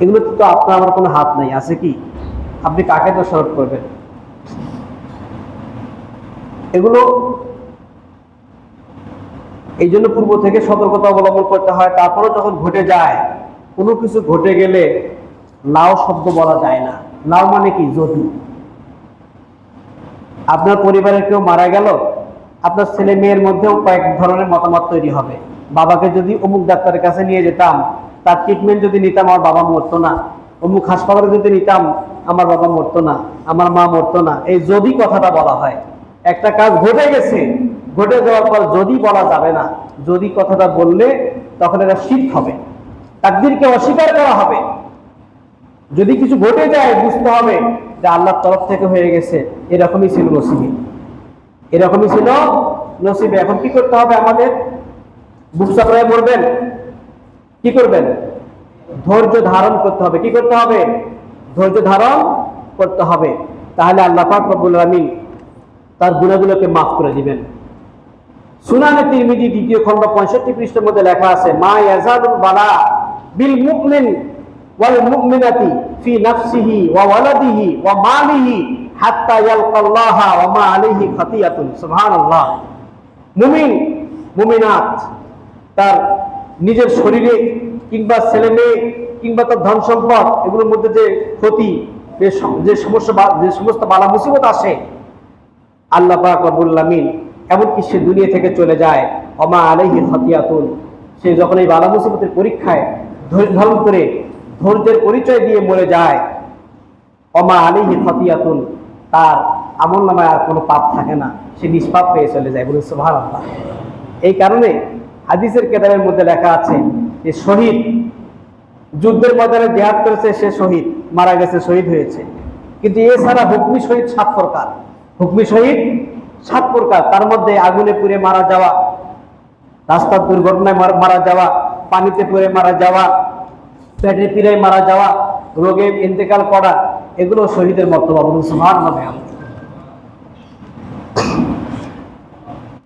এগুলো তো আপনার আমার কোনো হাত নাই, আছে কি? আপনি কাকে দোষারোপ করবেন? এগুলো এই জন্য পূর্ব থেকে সতর্কতা অবলম্বন করতে হয়। তারপরে যখন ঘটে যায়, কোনো কিছু ঘটে গেলে লাউ শব্দ বলা যায় না। লাউ মানে কি? যদি। আপনার পরিবারের কেউ মারা গেল, আপনার ছেলে মেয়ের মধ্যেও কয়েক ধরনের মতামত তৈরি হবে। বাবাকে যদি অমুক ডাক্তারের কাছে নিয়ে যেতাম, তার ট্রিটমেন্ট যদি নিতাম, আমার বাবা মরতো না। অমুক হাসপাতালে যদি নিতাম, আমার বাবা মরতো না, আমার মা মরতো না। এই যদি কথাটা বলা হয়। একটা কাজ ঘটে গেছে, ঘটে যাওয়ার পর যদি বলা যাবে না। যদি কথাটা বললে তখন এটা শিরক হবে, তাকদীরকে অস্বীকার করা হবে। যদি কিছু ঘটে যায়, বুঝতে হবে যে আল্লাহর তরফ থেকে হয়ে গেছে। এরকমই ছিল নসিবে, এরকমই ছিল নসিবে। এখন কি করতে হবে আমাদের? বুক চাপড়ায় পড়বেন, কি করবেন? ধৈর্য ধারণ করতে হবে। কি করতে হবে? ধৈর্য ধারণ করতে হবে। তাহলে আল্লাহ পাক রব্বুল আলামিন তার গুনাহগুলোকে মাফ করে দিবেন। সুনানে তিরমিজি 2য় খণ্ড 65 পৃষ্ঠার মধ্যে লেখা আছে, মা ইয়াজালুল বালা বিল মুমিন ওয়াল মুমিনাতি ফি নাফসিহি ওয়া ওয়ালাদিহি ওয়া মালিহি হাত্তা ইয়ালকাল্লাহা ওয়া মা আলাইহি খাতিয়াতুন। সুবহানাল্লাহ। মুমিন মুমিনাত তার নিজের শরীরে কিংবা ছেলে মেয়ে কিংবা তার ধন সম্পদ, এগুলোর মধ্যে যে ক্ষতি, যে সমস্ত বালা মুসিবত আসে, আল্লাহ পাক রব্বুল আলামিন এমনকি সে দুনিয়া থেকে চলে যায়, ওমা আলাইহি খাতিয়াতুন, সে যখন এই বালা মুসিবতের পরীক্ষায় ধৈর্য ধারণ করে ধৈর্যের পরিচয় দিয়ে মরে যায়, ওমা আলাইহি খাতিয়াতুন, তার আমলনামায় আর কোনো পাপ থাকে না, সে নিষ্পাপ হয়ে চলে যায়। বলুন সুবহানাল্লাহ। এই কারণে হাদিসের কেতাবের মধ্যে লেখা আছে যে শহীদ যুদ্ধের ময়দানে জিহাদ করেছে, সে শহীদ, মারা গেছে, শহীদ হয়েছে। কিন্তু এছাড়া হুকমি শহীদ 7 প্রকার। হুকমি শহীদ 7 প্রকার। তার মধ্যে আগুনে পুড়ে মারা যাওয়া, রাস্তার দুর্ঘটনায় মারা যাওয়া, পানিতে পড়ে মারা যাওয়া, পেটের পীড়ায় মারা যাওয়া, রোগে ইন্তেকাল করা, এগুলো শহীদের মর্তবা। বলুন সুবহানাল্লাহ।